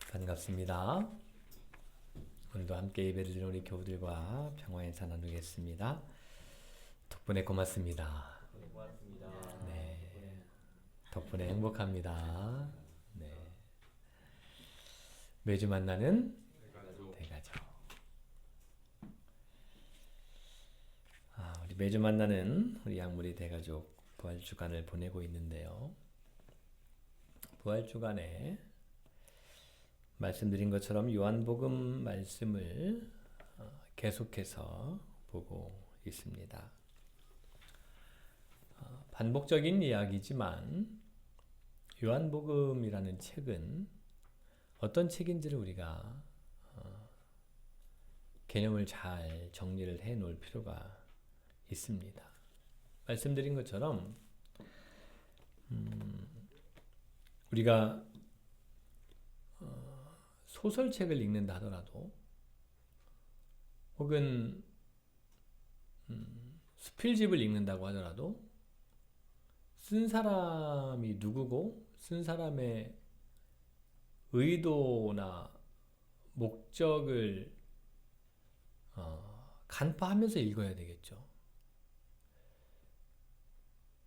반갑습니다. 오늘도 함께 예배를 드리는 우리 교우들과 평화의 인사 나누겠습니다. 덕분에 고맙습니다. 네, 덕분에 행복합니다. 네, 매주 만나는 대가족. 우리 매주 만나는 우리 양무리 대가족 부활 주간을 보내고 있는데요. 부활 주간에 말씀드린 것처럼 요한복음 말씀을 계속해서 보고 있습니다. 반복적인 이야기지만 요한복음이라는 책은 어떤 책인지를 우리가 개념을 잘 정리를 해 놓을 필요가 있습니다. 말씀드린 것처럼 우리가 소설책을 읽는다 하더라도 혹은 수필집을 읽는다고 하더라도 쓴 사람이 누구고 쓴 사람의 의도나 목적을 간파하면서 읽어야 되겠죠.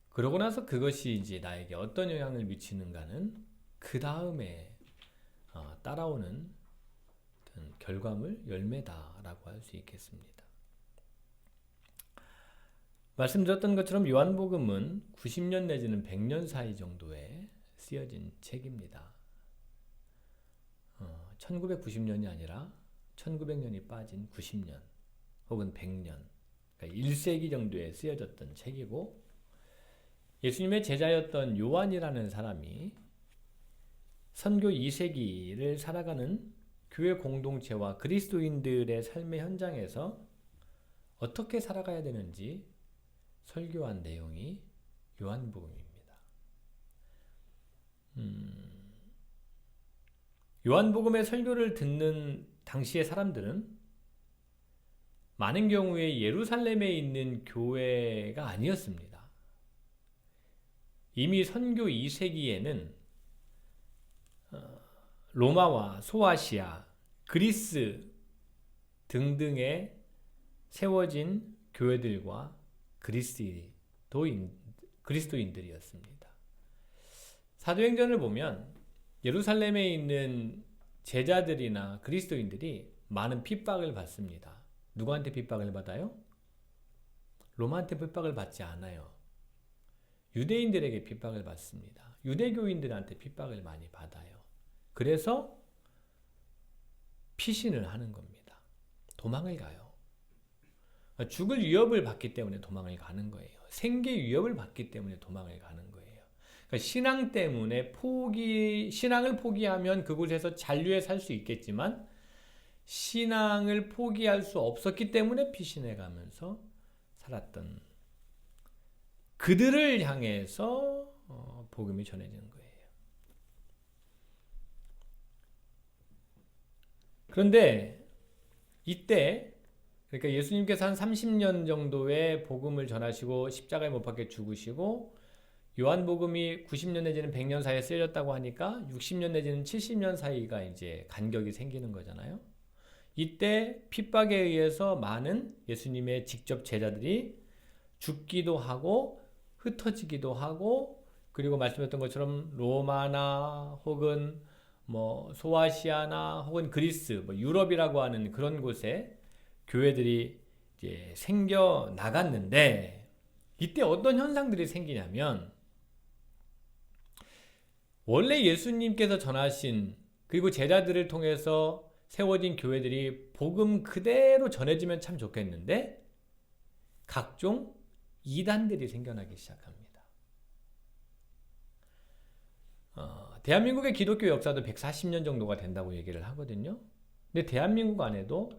그러고 나서 그것이 이제 나에게 어떤 영향을 미치는가는 그 다음에 따라오는 결과물, 열매다라고 할 수 있겠습니다. 말씀드렸던 것처럼 요한복음은 90년 내지는 100년 사이 정도에 쓰여진 책입니다. 1990년이 아니라 1900년이 빠진 90년 혹은 100년, 그러니까 1세기 정도에 쓰여졌던 책이고, 예수님의 제자였던 요한이라는 사람이 선교 2세기를 살아가는 교회 공동체와 그리스도인들의 삶의 현장에서 어떻게 살아가야 되는지 설교한 내용이 요한복음입니다. 요한복음의 설교를 듣는 당시의 사람들은 많은 경우에 예루살렘에 있는 교회가 아니었습니다. 이미 선교 2세기에는 로마와 소아시아, 그리스 등등에 세워진 교회들과 그리스도인들이었습니다. 사도행전을 보면 예루살렘에 있는 제자들이나 그리스도인들이 많은 핍박을 받습니다. 누구한테 핍박을 받아요? 로마한테 핍박을 받지 않아요. 유대인들에게 핍박을 받습니다. 유대교인들한테 핍박을 많이 받아요. 그래서 피신을 하는 겁니다. 도망을 가요. 죽을 위협을 받기 때문에 도망을 가는 거예요. 생계 위협을 받기 때문에 도망을 가는 거예요. 그러니까 신앙 때문에 신앙을 포기하면 그곳에서 잔류해 살 수 있겠지만 신앙을 포기할 수 없었기 때문에 피신해 가면서 살았던 그들을 향해서 복음이 전해지는 거예요. 그런데 이때, 그러니까 예수님께서 한 30년 정도의 복음을 전하시고 십자가에 못 박혀 죽으시고 요한복음이 90년 내지는 100년 사이에 쓰여졌다고 하니까 60년 내지는 70년 사이가 이제 간격이 생기는 거잖아요. 이때 핍박에 의해서 많은 예수님의 직접 제자들이 죽기도 하고 흩어지기도 하고, 그리고 말씀드렸던 것처럼 로마나 혹은 소아시아나 혹은 그리스, 유럽이라고 하는 그런 곳에 교회들이 이제 생겨 나갔는데, 이때 어떤 현상들이 생기냐면, 원래 예수님께서 전하신 그리고 제자들을 통해서 세워진 교회들이 복음 그대로 전해지면 참 좋겠는데 각종 이단들이 생겨나기 시작합니다. 대한민국의 기독교 역사도 140년 정도가 된다고 얘기를 하거든요. 근데 대한민국 안에도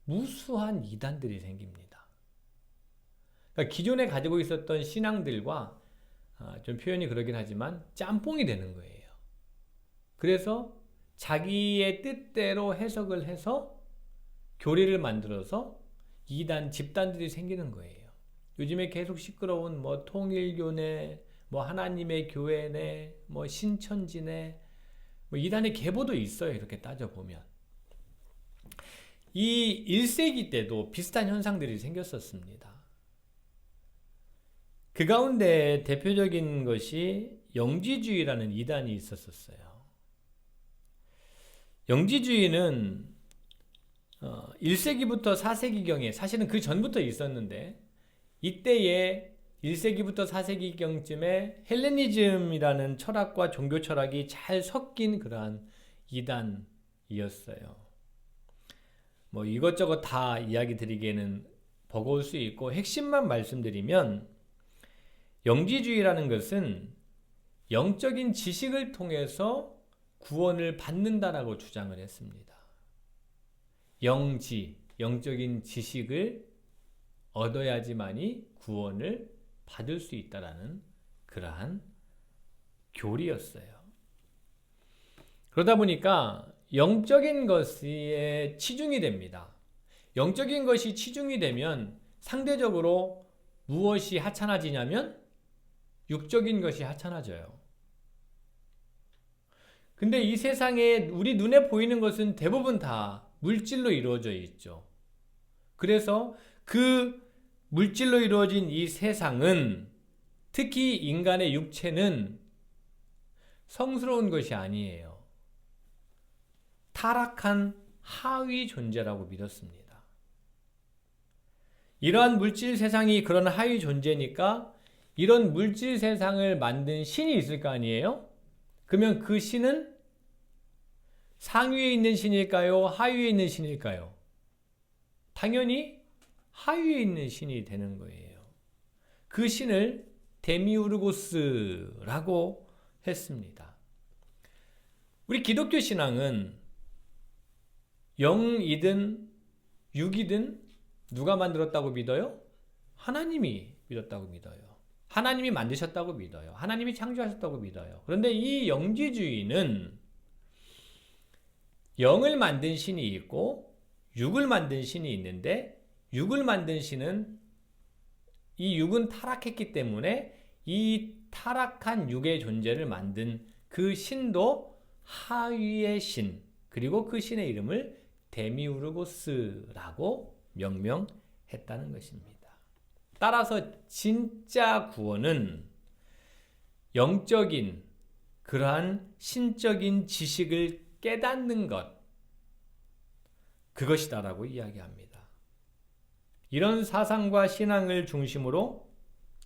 무수한 이단들이 생깁니다. 그러니까 기존에 가지고 있었던 신앙들과 좀 표현이 그러긴 하지만 짬뽕이 되는 거예요. 그래서 자기의 뜻대로 해석을 해서 교리를 만들어서 이단, 집단들이 생기는 거예요. 요즘에 계속 시끄러운 통일교네, 하나님의 교회네, 신천지네, 뭐 이단의 계보도 있어요. 이렇게 따져보면. 이 1세기 때도 비슷한 현상들이 생겼었습니다. 그 가운데 대표적인 것이 영지주의라는 이단이 있었어요. 영지주의는 1세기부터 4세기경에, 사실은 그 전부터 있었는데, 이때에 1세기부터 4세기경쯤에 헬레니즘이라는 철학과 종교 철학이 잘 섞인 그러한 이단이었어요. 뭐 이것저것 다 이야기 드리기에는 버거울 수 있고, 핵심만 말씀드리면, 영지주의라는 것은 영적인 지식을 통해서 구원을 받는다라고 주장을 했습니다. 영적인 지식을 얻어야지만이 구원을 받을 수 있다라는 그러한 교리였어요. 그러다 보니까 영적인 것에 치중이 됩니다. 영적인 것이 치중이 되면 상대적으로 무엇이 하찮아지냐면 육적인 것이 하찮아져요. 근데 이 세상에 우리 눈에 보이는 것은 대부분 다 물질로 이루어져 있죠. 그래서 그 물질로 이루어진 이 세상은, 특히 인간의 육체는 성스러운 것이 아니에요. 타락한 하위 존재라고 믿었습니다. 이러한 물질 세상이 그런 하위 존재니까 이런 물질 세상을 만든 신이 있을 거 아니에요? 그러면 그 신은 상위에 있는 신일까요? 하위에 있는 신일까요? 당연히 하위에 있는 신이 되는 거예요. 그 신을 데미우르고스라고 했습니다. 우리 기독교 신앙은 영이든 육이든 누가 만들었다고 믿어요? 하나님이 믿었다고 믿어요. 하나님이 만드셨다고 믿어요. 하나님이 창조하셨다고 믿어요. 그런데 이 영지주의는 영을 만든 신이 있고 육을 만든 신이 있는데, 육을 만든 신은, 이 육은 타락했기 때문에 이 타락한 육의 존재를 만든 그 신도 하위의 신, 그리고 그 신의 이름을 데미우르고스라고 명명했다는 것입니다. 따라서 진짜 구원은 영적인 그러한 신적인 지식을 깨닫는 것, 그것이다라고 이야기합니다. 이런 사상과 신앙을 중심으로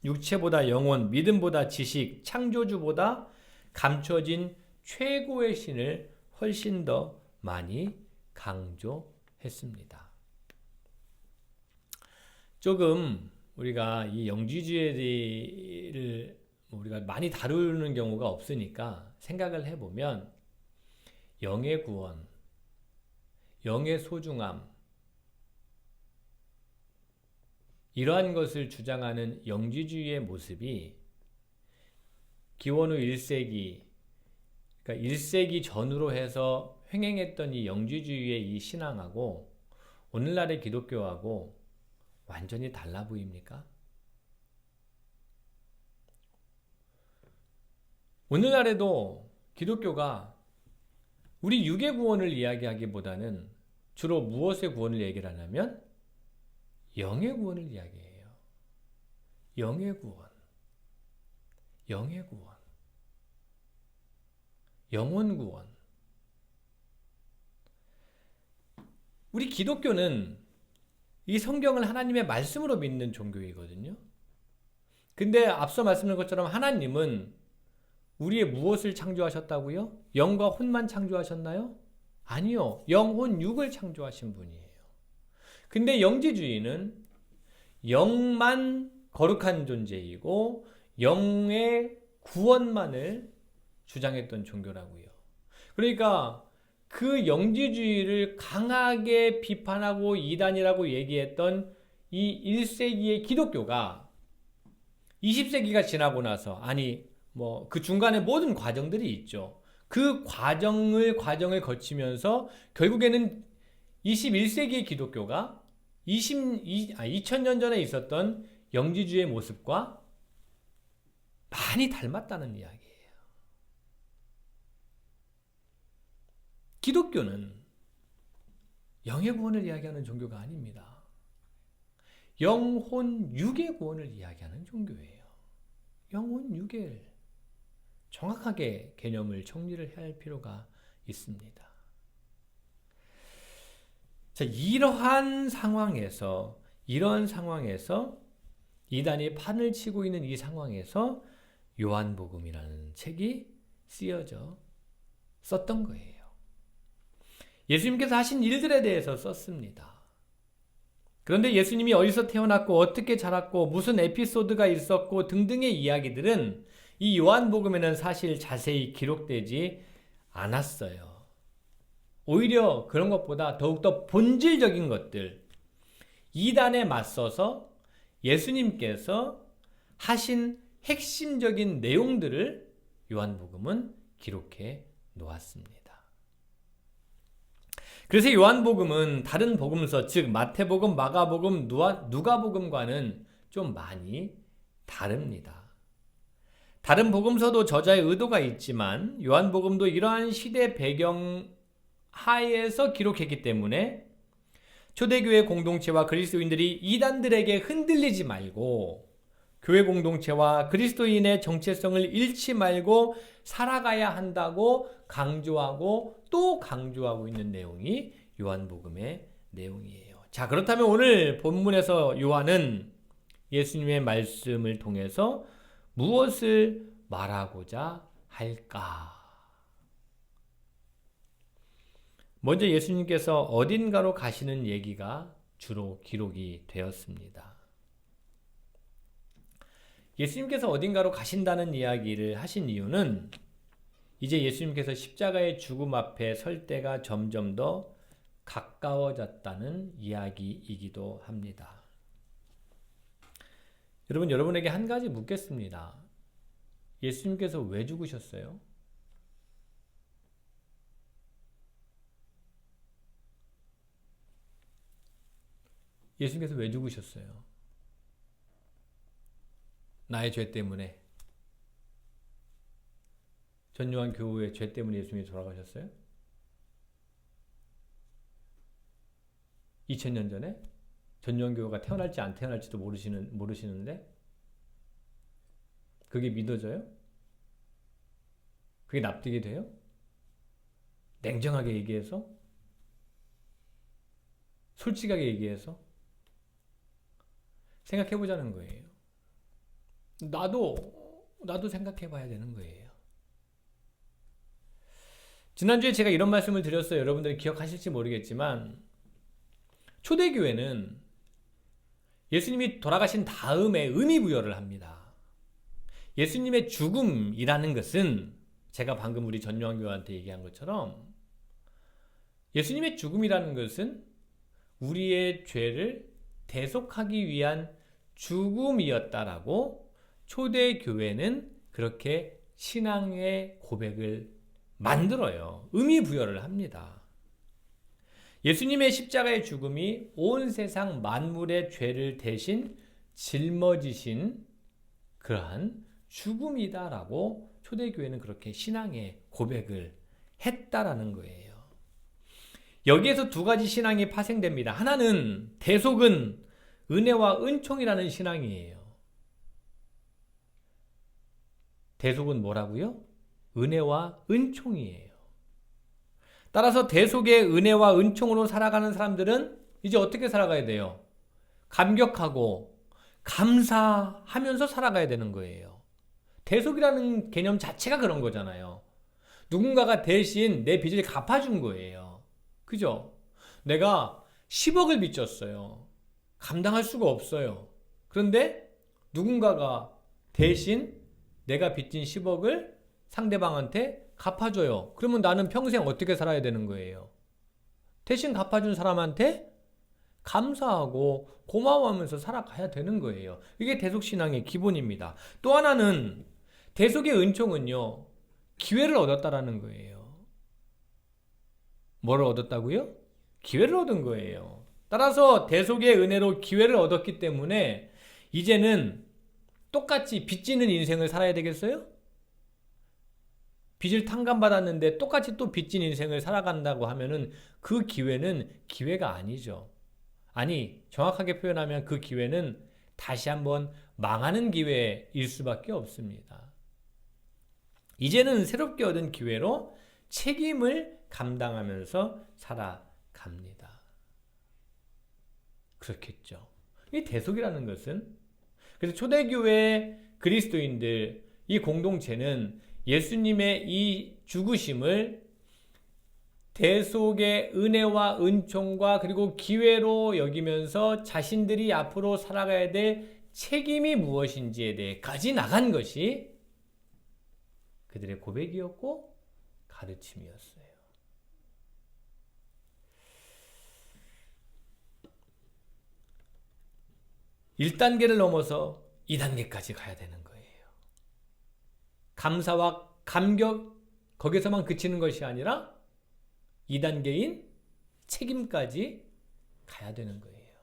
육체보다 영혼, 믿음보다 지식, 창조주보다 감춰진 최고의 신을 훨씬 더 많이 강조했습니다. 조금 우리가 이 영지주의를 우리가 많이 다루는 경우가 없으니까 생각을 해보면, 영의 구원, 영의 소중함, 이러한 것을 주장하는 영지주의의 모습이 기원후 1세기, 그러니까 1세기 전후로 해서 횡행했던 이 영지주의의 이 신앙하고 오늘날의 기독교하고 완전히 달라 보입니까? 오늘날에도 기독교가 우리 육의 구원을 이야기하기보다는 주로 무엇의 구원을 얘기를 하냐면 영의 구원을 이야기해요. 영의 구원, 영의 구원, 영혼 구원. 우리 기독교는 이 성경을 하나님의 말씀으로 믿는 종교이거든요. 근데 앞서 말씀드린 것처럼 하나님은 우리의 무엇을 창조하셨다고요? 영과 혼만 창조하셨나요? 아니요. 영혼 육을 창조하신 분이에요. 근데 영지주의는 영만 거룩한 존재이고 영의 구원만을 주장했던 종교라고요. 그러니까 그 영지주의를 강하게 비판하고 이단이라고 얘기했던 이 1세기의 기독교가 20세기가 지나고 나서, 아니 뭐 그 중간에 모든 과정들이 있죠. 그 과정을 거치면서 결국에는 21세기의 기독교가 2000년 전에 있었던 영지주의의 모습과 많이 닮았다는 이야기예요. 기독교는 영의 구원을 이야기하는 종교가 아닙니다. 영혼 육의 구원을 이야기하는 종교예요. 영혼 육의 정확하게 개념을 정리를 해야 할 필요가 있습니다. 자, 이런 상황에서 이단이 판을 치고 있는 이 상황에서 요한복음이라는 책이 쓰여져 썼던 거예요. 예수님께서 하신 일들에 대해서 썼습니다. 그런데 예수님이 어디서 태어났고 어떻게 자랐고 무슨 에피소드가 있었고 등등의 이야기들은 이 요한복음에는 사실 자세히 기록되지 않았어요. 오히려 그런 것보다 더욱더 본질적인 것들, 이단에 맞서서 예수님께서 하신 핵심적인 내용들을 요한복음은 기록해 놓았습니다. 그래서 요한복음은 다른 복음서, 즉 마태복음, 마가복음, 누가복음과는 좀 많이 다릅니다. 다른 복음서도 저자의 의도가 있지만 요한복음도 이러한 시대 배경 하에서 기록했기 때문에 초대교회 공동체와 그리스도인들이 이단들에게 흔들리지 말고 교회 공동체와 그리스도인의 정체성을 잃지 말고 살아가야 한다고 강조하고 또 강조하고 있는 내용이 요한복음의 내용이에요. 자, 그렇다면 오늘 본문에서 요한은 예수님의 말씀을 통해서 무엇을 말하고자 할까? 먼저 예수님께서 어딘가로 가시는 얘기가 주로 기록이 되었습니다. 예수님께서 어딘가로 가신다는 이야기를 하신 이유는 이제 예수님께서 십자가의 죽음 앞에 설 때가 점점 더 가까워졌다는 이야기이기도 합니다. 여러분에게 한 가지 묻겠습니다. 예수님께서 왜 죽으셨어요? 예수님께서 왜 죽으셨어요? 나의 죄 때문에. 전요한 교우의 죄 때문에 예수님이 돌아가셨어요? 2000년 전에? 전요한 교우가 태어날지 안 태어날지도 모르시는데 그게 믿어져요? 그게 납득이 돼요? 냉정하게 얘기해서? 솔직하게 얘기해서? 생각해보자는 거예요. 나도 생각해봐야 되는 거예요. 지난주에 제가 이런 말씀을 드렸어요. 여러분들이 기억하실지 모르겠지만 초대교회는 예수님이 돌아가신 다음에 의미부여를 합니다. 예수님의 죽음이라는 것은 제가 방금 우리 전요한 교우한테 얘기한 것처럼 예수님의 죽음이라는 것은 우리의 죄를 대속하기 위한 죽음이었다라고 초대교회는 그렇게 신앙의 고백을 만들어요. 의미부여를 합니다. 예수님의 십자가의 죽음이 온 세상 만물의 죄를 대신 짊어지신 그러한 죽음이다라고 초대교회는 그렇게 신앙의 고백을 했다라는 거예요. 여기에서 두 가지 신앙이 파생됩니다. 하나는 대속은 은혜와 은총이라는 신앙이에요. 대속은 뭐라고요? 은혜와 은총이에요. 따라서 대속의 은혜와 은총으로 살아가는 사람들은 이제 어떻게 살아가야 돼요? 감격하고 감사하면서 살아가야 되는 거예요. 대속이라는 개념 자체가 그런 거잖아요. 누군가가 대신 내 빚을 갚아준 거예요. 그죠? 내가 10억을 빚졌어요. 감당할 수가 없어요. 그런데 누군가가 대신 내가 빚진 10억을 상대방한테 갚아줘요. 그러면 나는 평생 어떻게 살아야 되는 거예요? 대신 갚아준 사람한테 감사하고 고마워하면서 살아가야 되는 거예요. 이게 대속신앙의 기본입니다. 또 하나는 대속의 은총은요, 기회를 얻었다라는 거예요. 뭐를 얻었다고요? 기회를 얻은 거예요. 따라서 대속의 은혜로 기회를 얻었기 때문에 이제는 똑같이 빚지는 인생을 살아야 되겠어요? 빚을 탕감받았는데 똑같이 또 빚진 인생을 살아간다고 하면은 그 기회는 기회가 아니죠. 아니, 정확하게 표현하면 그 기회는 다시 한번 망하는 기회일 수밖에 없습니다. 이제는 새롭게 얻은 기회로 책임을 감당하면서 살아갑니다. 그렇겠죠. 이 대속이라는 것은, 그래서 초대교회 그리스도인들, 이 공동체는 예수님의 이 죽으심을 대속의 은혜와 은총과 그리고 기회로 여기면서 자신들이 앞으로 살아가야 될 책임이 무엇인지에 대해 가지 나간 것이 그들의 고백이었고 가르침이었어요. 1단계를 넘어서 2단계까지 가야 되는 거예요. 감사와 감격, 거기서만 그치는 것이 아니라 2단계인 책임까지 가야 되는 거예요.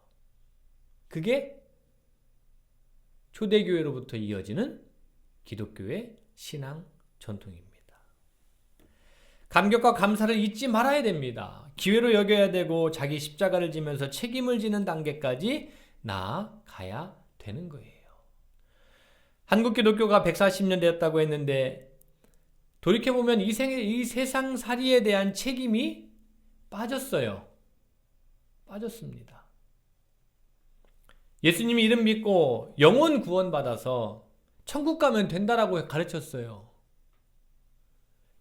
그게 초대교회로부터 이어지는 기독교의 신앙 전통입니다. 감격과 감사를 잊지 말아야 됩니다. 기회로 여겨야 되고 자기 십자가를 지면서 책임을 지는 단계까지 나아가야 되는 거예요. 한국 기독교가 140년 되었다고 했는데 돌이켜보면 이 세상살이에 대한 책임이 빠졌어요. 빠졌습니다. 예수님이 이름 믿고 영혼 구원받아서 천국 가면 된다라고 가르쳤어요.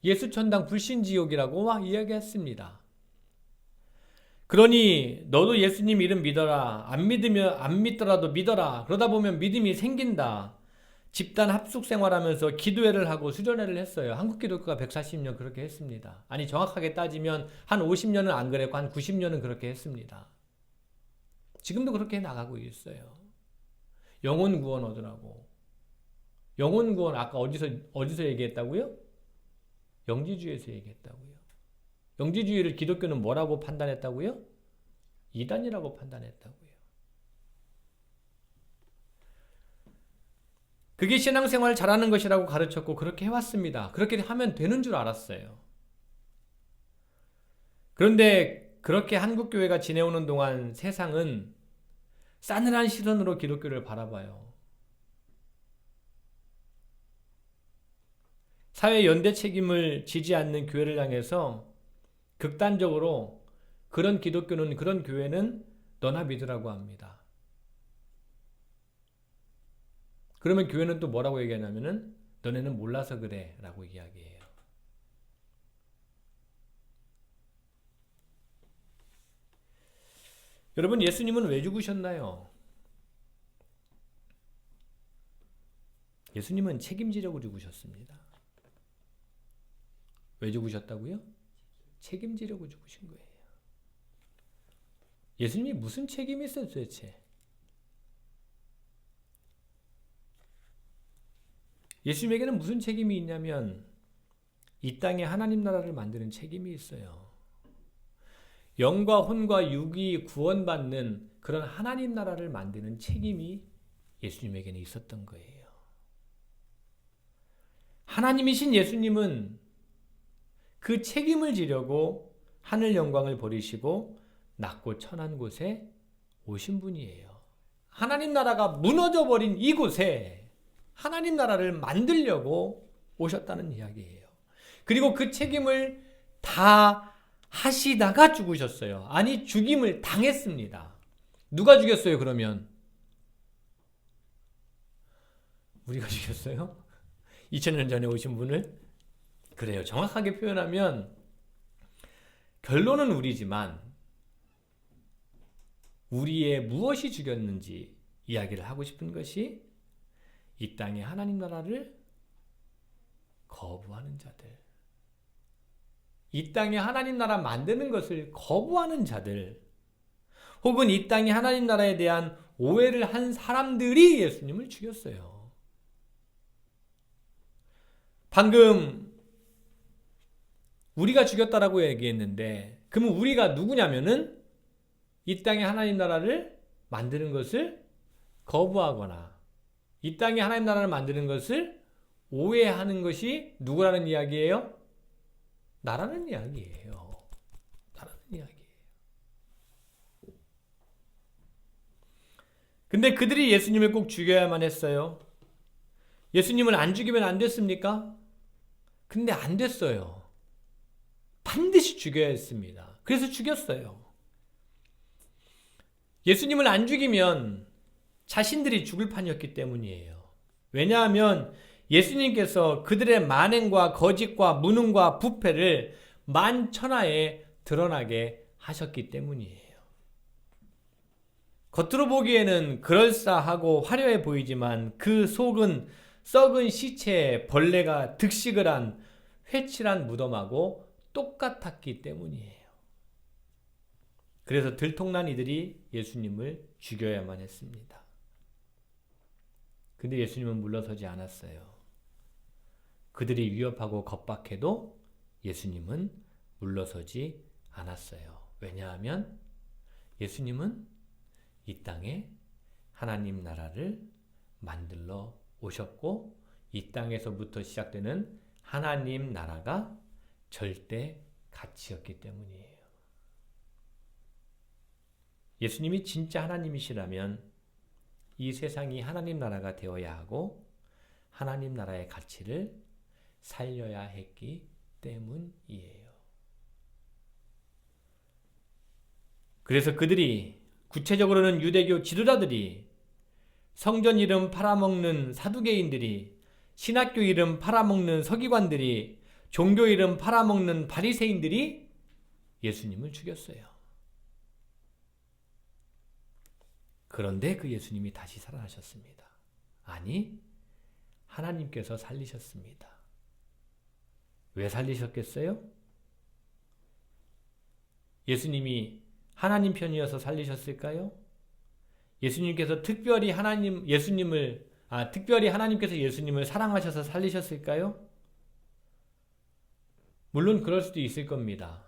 예수천당 불신지옥이라고 막 이야기했습니다. 그러니 너도 예수님 이름 믿어라. 안 믿더라도 믿어라. 그러다 보면 믿음이 생긴다. 집단 합숙 생활하면서 기도회를 하고 수련회를 했어요. 한국 기독교가 140년 그렇게 했습니다. 아니 정확하게 따지면 한 50년은 안 그랬고 한 90년은 그렇게 했습니다. 지금도 그렇게 나가고 있어요. 영혼 구원 얻으라고. 영혼 구원 아까 어디서 얘기했다고요? 영지주의에서 얘기했다고요. 영지주의를 기독교는 뭐라고 판단했다고요? 이단이라고 판단했다고요. 그게 신앙생활 잘하는 것이라고 가르쳤고 그렇게 해왔습니다. 그렇게 하면 되는 줄 알았어요. 그런데 그렇게 한국교회가 지내오는 동안 세상은 싸늘한 시선으로 기독교를 바라봐요. 사회 연대 책임을 지지 않는 교회를 향해서 극단적으로 그런 기독교는, 그런 교회는 너나 믿으라고 합니다. 그러면 교회는 또 뭐라고 얘기하냐면은 너네는 몰라서 그래 라고 이야기해요. 여러분, 예수님은 왜 죽으셨나요? 예수님은 책임지려고 죽으셨습니다. 왜 죽으셨다고요? 책임지려고 죽으신 거예요. 예수님이 무슨 책임이 있어요 도대체? 예수님에게는 무슨 책임이 있냐면 이 땅에 하나님 나라를 만드는 책임이 있어요. 영과 혼과 육이 구원받는 그런 하나님 나라를 만드는 책임이 예수님에게는 있었던 거예요. 하나님이신 예수님은 그 책임을 지려고 하늘 영광을 버리시고 낮고 천한 곳에 오신 분이에요. 하나님 나라가 무너져 버린 이곳에 하나님 나라를 만들려고 오셨다는 이야기예요. 그리고 그 책임을 다 하시다가 죽으셨어요. 아니, 죽임을 당했습니다. 누가 죽였어요, 그러면? 우리가 죽였어요? 2000년 전에 오신 분을? 그래요. 정확하게 표현하면 결론은 우리지만 우리의 무엇이 죽였는지 이야기를 하고 싶은 것이 이 땅의 하나님 나라를 거부하는 자들, 이 땅에 하나님 나라 만드는 것을 거부하는 자들, 혹은 이 땅에 하나님 나라에 대한 오해를 한 사람들이 예수님을 죽였어요. 방금 우리가 죽였다라고 얘기했는데 그러면 우리가 누구냐면은 이 땅에 하나님 나라를 만드는 것을 거부하거나 이 땅에 하나님 나라를 만드는 것을 오해하는 것이 누구라는 이야기예요? 나라는 이야기예요. 나라는 이야기예요. 근데 그들이 예수님을 꼭 죽여야만 했어요. 예수님을 안 죽이면 안 됐습니까? 근데 안 됐어요. 반드시 죽여야 했습니다. 그래서 죽였어요. 예수님을 안 죽이면 자신들이 죽을 판이었기 때문이에요. 왜냐하면 예수님께서 그들의 만행과 거짓과 무능과 부패를 만천하에 드러나게 하셨기 때문이에요. 겉으로 보기에는 그럴싸하고 화려해 보이지만 그 속은 썩은 시체에 벌레가 득식을 한 회칠한 무덤하고 똑같았기 때문이에요. 그래서 들통난 이들이 예수님을 죽여야만 했습니다. 근데 예수님은 물러서지 않았어요. 그들이 위협하고 겁박해도 예수님은 물러서지 않았어요. 왜냐하면 예수님은 이 땅에 하나님 나라를 만들러 오셨고 이 땅에서부터 시작되는 하나님 나라가 절대 가치였기 때문이에요. 예수님이 진짜 하나님이시라면 이 세상이 하나님 나라가 되어야 하고 하나님 나라의 가치를 살려야 했기 때문이에요. 그래서 그들이 구체적으로는 유대교 지도자들이 성전 이름 팔아먹는 사두개인들이 신학교 이름 팔아먹는 서기관들이 종교 이름 팔아먹는 바리새인들이 예수님을 죽였어요. 그런데 그 예수님이 다시 살아나셨습니다. 아니, 하나님께서 살리셨습니다. 왜 살리셨겠어요? 예수님이 하나님 편이어서 살리셨을까요? 예수님께서 특별히 하나님께서 예수님을 사랑하셔서 살리셨을까요? 물론 그럴 수도 있을 겁니다.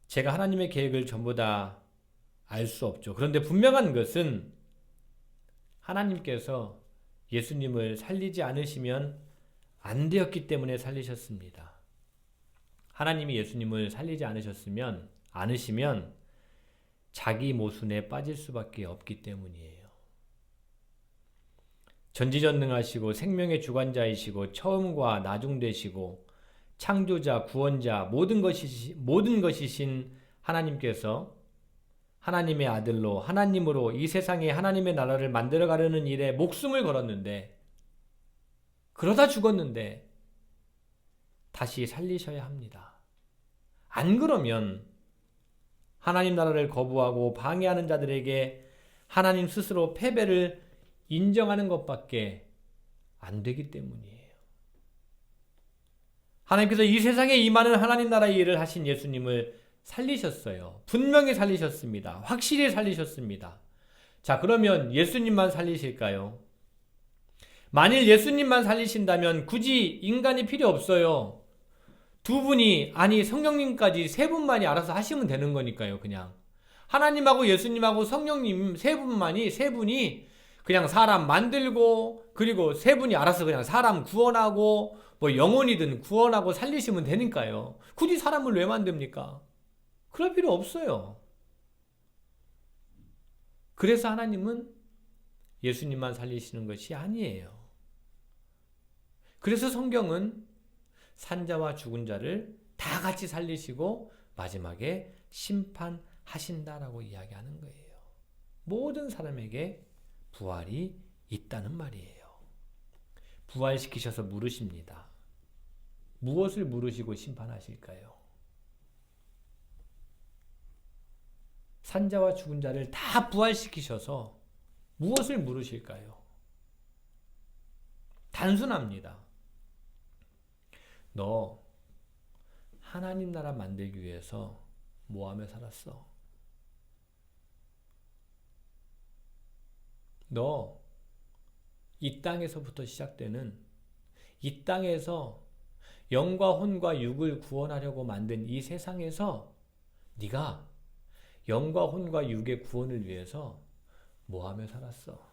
제가 하나님의 계획을 전부 다 알 수 없죠. 그런데 분명한 것은 하나님께서 예수님을 살리지 않으시면 안 되었기 때문에 살리셨습니다. 하나님이 예수님을 살리지 않으시면 자기 모순에 빠질 수밖에 없기 때문이에요. 전지전능하시고 생명의 주관자이시고 처음과 나중 되시고 창조자, 구원자, 모든 것이신 하나님께서 하나님의 아들로 하나님으로 이 세상에 하나님의 나라를 만들어가려는 일에 목숨을 걸었는데 그러다 죽었는데 다시 살리셔야 합니다. 안 그러면 하나님 나라를 거부하고 방해하는 자들에게 하나님 스스로 패배를 인정하는 것밖에 안 되기 때문이에요. 하나님께서 이 세상에 임하는 하나님 나라의 일을 하신 예수님을 살리셨어요. 분명히 살리셨습니다. 확실히 살리셨습니다. 자, 그러면 예수님만 살리실까요? 만일 예수님만 살리신다면 굳이 인간이 필요 없어요. 두 분이, 아니 성령님까지 세 분만이 알아서 하시면 되는 거니까요. 그냥 하나님하고 예수님하고 성령님 세 분이 그냥 사람 만들고 그리고 세 분이 알아서 그냥 사람 구원하고 뭐 영혼이든 구원하고 살리시면 되니까요. 굳이 사람을 왜 만듭니까? 그럴 필요 없어요. 그래서 하나님은 예수님만 살리시는 것이 아니에요. 그래서 성경은 산자와 죽은 자를 다 같이 살리시고 마지막에 심판하신다라고 이야기하는 거예요. 모든 사람에게 부활이 있다는 말이에요. 부활시키셔서 물으십니다. 무엇을 물으시고 심판하실까요? 산자와 죽은 자를 다 부활시키셔서 무엇을 물으실까요? 단순합니다. 너 하나님 나라 만들기 위해서 뭐 하며 살았어? 너 이 땅에서부터 시작되는 이 땅에서 영과 혼과 육을 구원하려고 만든 이 세상에서 네가 영과 혼과 육의 구원을 위해서 뭐 하며 살았어?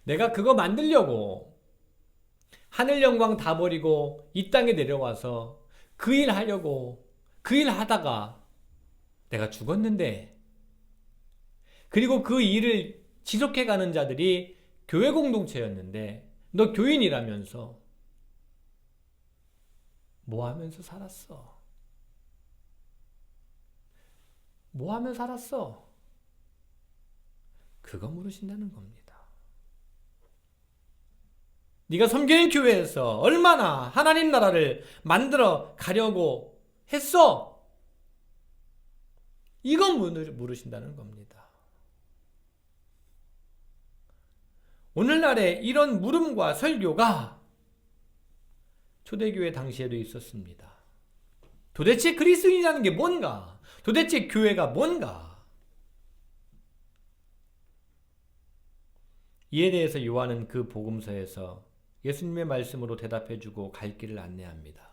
내가 그거 만들려고 하늘 영광 다 버리고 이 땅에 내려와서 그 일 하려고 그 일 하다가 내가 죽었는데, 그리고 그 일을 지속해가는 자들이 교회 공동체였는데 너 교인이라면서 뭐 하면서 살았어? 뭐 하며 살았어? 그거 물으신다는 겁니다. 네가 섬기는 교회에서 얼마나 하나님 나라를 만들어 가려고 했어? 이건 물으신다는 겁니다. 오늘날의 이런 물음과 설교가 초대교회 당시에도 있었습니다. 도대체 그리스도인이라는 게 뭔가? 도대체 교회가 뭔가? 이에 대해서 요한은 그 복음서에서 예수님의 말씀으로 대답해주고 갈 길을 안내합니다.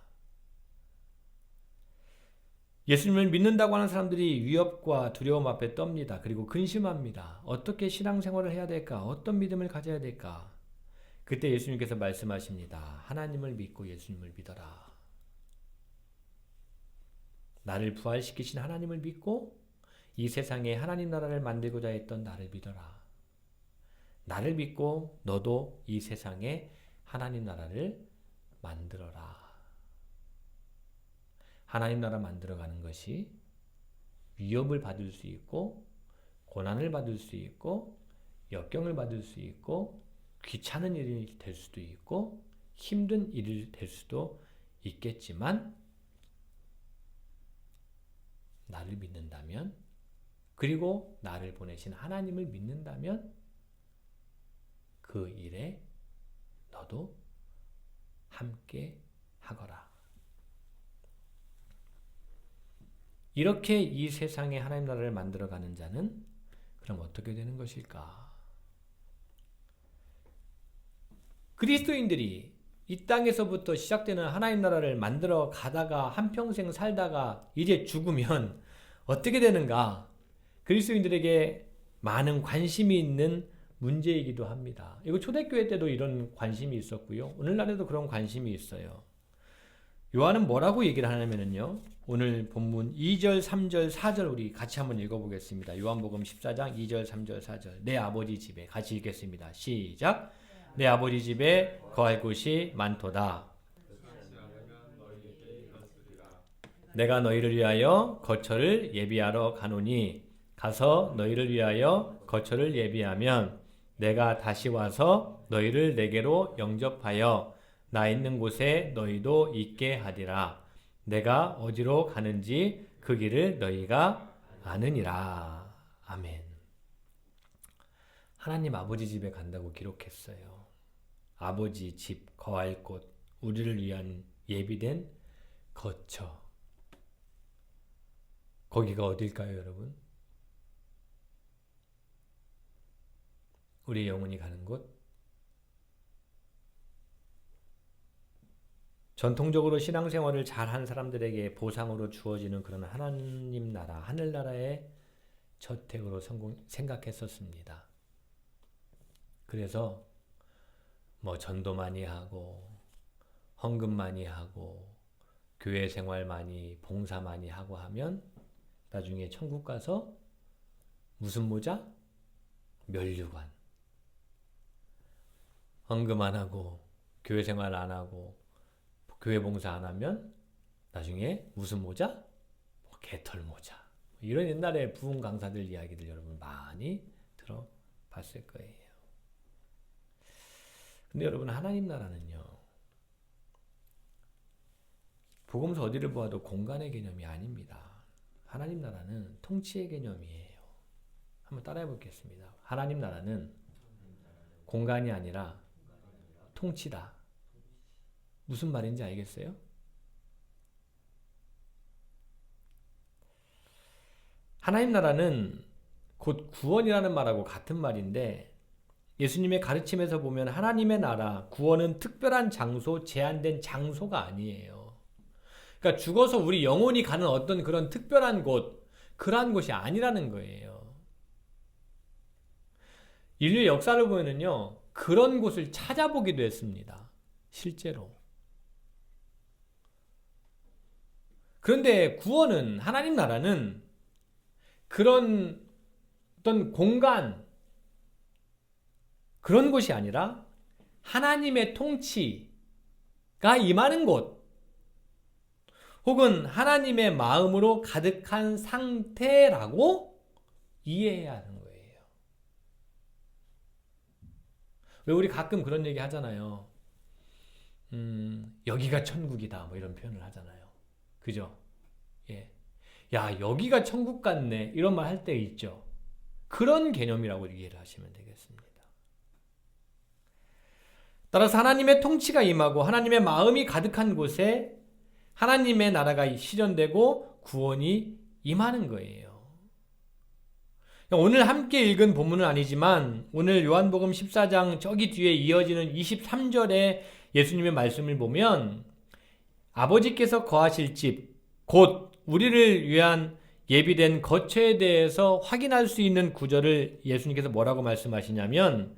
예수님을 믿는다고 하는 사람들이 위협과 두려움 앞에 떱니다. 그리고 근심합니다. 어떻게 신앙생활을 해야 될까? 어떤 믿음을 가져야 될까? 그때 예수님께서 말씀하십니다. 하나님을 믿고 예수님을 믿어라. 나를 부활시키신 하나님을 믿고 이 세상에 하나님 나라를 만들고자 했던 나를 믿어라. 나를 믿고 너도 이 세상에 하나님 나라를 만들어라. 하나님 나라 만들어가는 것이 위협을 받을 수 있고 고난을 받을 수 있고 역경을 받을 수 있고 귀찮은 일이 될 수도 있고 힘든 일이 될 수도 있겠지만, 나를 믿는다면, 그리고 나를 보내신 하나님을 믿는다면 그 일에 너도 함께 하거라. 이렇게 이 세상에 하나님 나라를 만들어가는 자는 그럼 어떻게 되는 것일까? 그리스도인들이 이 땅에서부터 시작되는 하나님 나라를 만들어 가다가 한평생 살다가 이제 죽으면 어떻게 되는가? 그리스도인들에게 많은 관심이 있는 문제이기도 합니다. 이거 초대교회 때도 이런 관심이 있었고요. 오늘날에도 그런 관심이 있어요. 요한은 뭐라고 얘기를 하냐면요. 오늘 본문 2절, 3절, 4절 우리 같이 한번 읽어보겠습니다. 요한복음 14장 2절, 3절, 4절. 내 아버지 집에 같이 읽겠습니다. 시작. 내 아버지 집에 거할 곳이 많도다. 내가 너희를 위하여 거처를 예비하러 가노니 가서 너희를 위하여 거처를 예비하면 내가 다시 와서 너희를 내게로 영접하여 나 있는 곳에 너희도 있게 하리라. 내가 어디로 가는지 그 길을 너희가 아느니라. 아멘. 하나님 아버지 집에 간다고 기록했어요. 아버지 집, 거할 곳, 우리를 위한 예비된 거처. 거기가 어딜까요, 여러분? 우리의 영혼이 가는 곳? 전통적으로 신앙생활을 잘한 사람들에게 보상으로 주어지는 그런 하나님 나라, 하늘나라의 저택으로 생각했었습니다. 그래서 뭐 전도 많이 하고 헌금 많이 하고 교회 생활 많이 봉사 많이 하고 하면 나중에 천국 가서 무슨 모자? 면류관. 헌금 안 하고 교회 생활 안 하고 교회 봉사 안 하면 나중에 무슨 모자? 개털 모자. 이런 옛날에 부흥 강사들 이야기들 여러분 많이 들어봤을 거예요. 근데 여러분, 하나님 나라는요, 복음서 어디를 보아도 공간의 개념이 아닙니다. 하나님 나라는 통치의 개념이에요. 한번 따라해 보겠습니다. 하나님 나라는 공간이 아니라 통치다. 무슨 말인지 알겠어요? 하나님 나라는 곧 구원이라는 말하고 같은 말인데, 예수님의 가르침에서 보면 하나님의 나라, 구원은 특별한 장소, 제한된 장소가 아니에요. 그러니까 죽어서 우리 영혼이 가는 어떤 그런 특별한 곳, 그러한 곳이 아니라는 거예요. 인류의 역사를 보면은요, 그런 곳을 찾아보기도 했습니다. 실제로. 그런데 구원은, 하나님 나라는 그런 어떤 공간, 그런 곳이 아니라 하나님의 통치가 임하는 곳, 혹은 하나님의 마음으로 가득한 상태라고 이해해야 하는 거예요. 왜 우리 가끔 그런 얘기 하잖아요. 여기가 천국이다, 뭐 이런 표현을 하잖아요. 그죠? 예. 야, 여기가 천국 같네, 이런 말 할 때 있죠. 그런 개념이라고 이해를 하시면 되겠습니다. 따라서 하나님의 통치가 임하고 하나님의 마음이 가득한 곳에 하나님의 나라가 실현되고 구원이 임하는 거예요. 오늘 함께 읽은 본문은 아니지만 오늘 요한복음 14장 저기 뒤에 이어지는 23절에 예수님의 말씀을 보면 아버지께서 거하실 집, 곧 우리를 위한 예비된 거처에 대해서 확인할 수 있는 구절을 예수님께서 뭐라고 말씀하시냐면,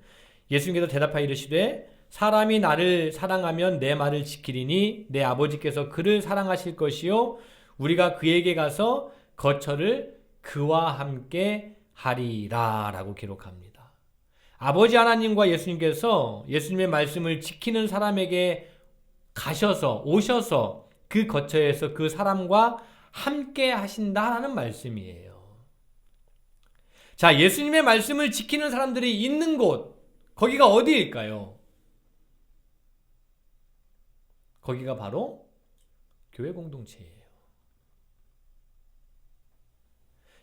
예수님께서 대답하여 이르시되 사람이 나를 사랑하면 내 말을 지키리니 내 아버지께서 그를 사랑하실 것이요 우리가 그에게 가서 거처를 그와 함께 하리라 라고 기록합니다. 아버지 하나님과 예수님께서 예수님의 말씀을 지키는 사람에게 오셔서 그 거처에서 그 사람과 함께 하신다라는 말씀이에요. 자, 예수님의 말씀을 지키는 사람들이 있는 곳, 거기가 어디일까요? 거기가 바로 교회 공동체예요.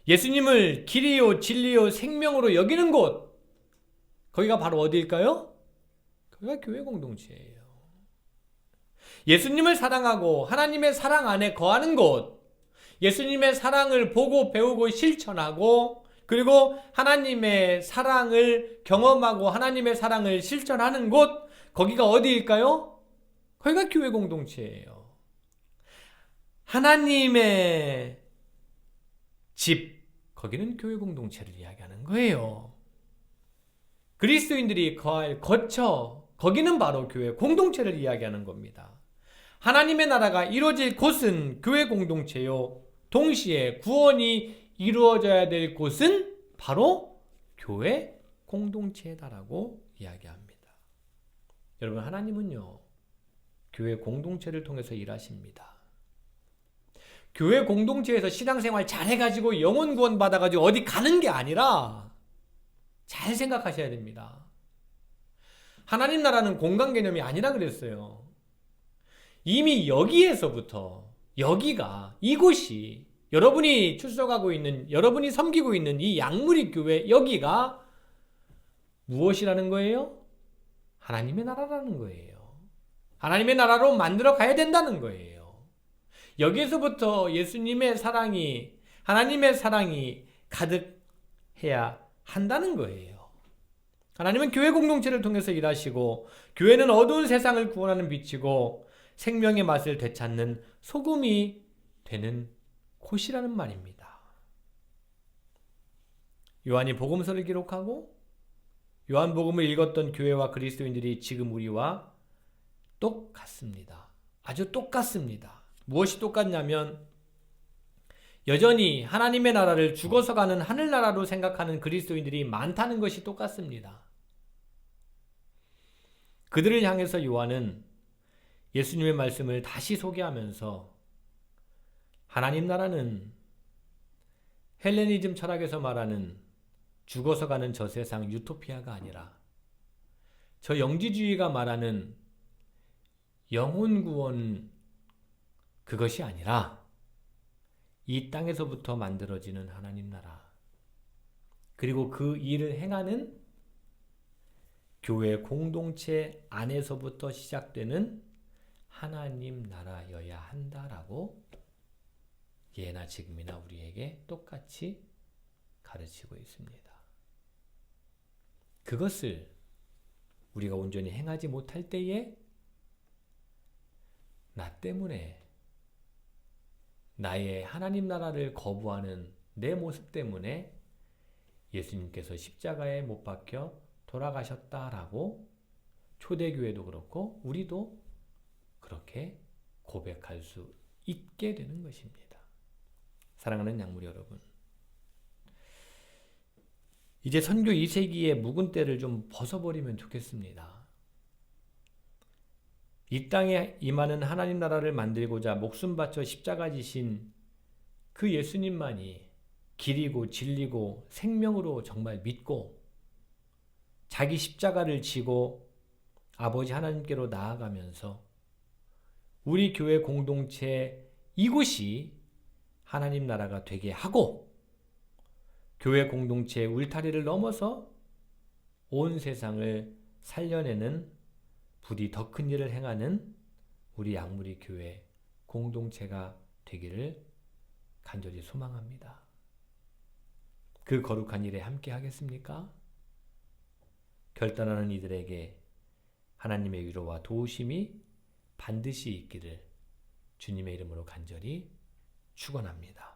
예수님을 길이요 진리요 생명으로 여기는 곳, 거기가 바로 어디일까요? 거기가 교회 공동체예요. 예수님을 사랑하고 하나님의 사랑 안에 거하는 곳, 예수님의 사랑을 보고 배우고 실천하고 그리고 하나님의 사랑을 경험하고 하나님의 사랑을 실천하는 곳, 거기가 어디일까요? 거기가 교회 공동체예요. 하나님의 집, 거기는 교회 공동체를 이야기하는 거예요. 그리스도인들이 거할 거처, 거기는 바로 교회 공동체를 이야기하는 겁니다. 하나님의 나라가 이루어질 곳은 교회 공동체요, 동시에 구원이 이루어져야 될 곳은 바로 교회 공동체다라고 이야기합니다. 여러분, 하나님은요, 교회 공동체를 통해서 일하십니다. 교회 공동체에서 신앙생활 잘해가지고 영혼 구원 받아가지고 어디 가는 게 아니라, 잘 생각하셔야 됩니다. 하나님 나라는 공간 개념이 아니라 그랬어요. 이미 여기에서부터, 여기가, 이곳이 여러분이 출석하고 있는, 여러분이 섬기고 있는 이 양무리 교회, 여기가 무엇이라는 거예요? 하나님의 나라라는 거예요. 하나님의 나라로 만들어 가야 된다는 거예요. 여기에서부터 예수님의 사랑이, 하나님의 사랑이 가득해야 한다는 거예요. 하나님은 교회 공동체를 통해서 일하시고, 교회는 어두운 세상을 구원하는 빛이고 생명의 맛을 되찾는 소금이 되는 곳이라는 말입니다. 요한이 복음서를 기록하고 요한복음을 읽었던 교회와 그리스도인들이 지금 우리와 똑같습니다. 아주 똑같습니다. 무엇이 똑같냐면, 여전히 하나님의 나라를 죽어서 가는 하늘나라로 생각하는 그리스도인들이 많다는 것이 똑같습니다. 그들을 향해서 요한은 예수님의 말씀을 다시 소개하면서, 하나님 나라는 헬레니즘 철학에서 말하는 죽어서 가는 저 세상 유토피아가 아니라, 저 영지주의가 말하는 영혼 구원, 그것이 아니라 이 땅에서부터 만들어지는 하나님 나라, 그리고 그 일을 행하는 교회 공동체 안에서부터 시작되는 하나님 나라여야 한다라고 예나 지금이나 우리에게 똑같이 가르치고 있습니다. 그것을 우리가 온전히 행하지 못할 때에 나 때문에, 나의 하나님 나라를 거부하는 내 모습 때문에 예수님께서 십자가에 못 박혀 돌아가셨다라고 초대교회도 그렇고 우리도 그렇게 고백할 수 있게 되는 것입니다. 사랑하는 약물 여러분, 이제 선교 2세기의 묵은 때를 좀 벗어버리면 좋겠습니다. 이 땅에 임하는 하나님 나라를 만들고자 목숨 바쳐 십자가 지신 그 예수님만이 길이고 진리고 생명으로 정말 믿고 자기 십자가를 지고 아버지 하나님께로 나아가면서 우리 교회 공동체 이곳이 하나님 나라가 되게 하고 교회 공동체의 울타리를 넘어서 온 세상을 살려내는 부디 더 큰 일을 행하는 우리 약물이 교회 공동체가 되기를 간절히 소망합니다. 그 거룩한 일에 함께 하겠습니까? 결단하는 이들에게 하나님의 위로와 도우심이 반드시 있기를 주님의 이름으로 간절히 축원합니다.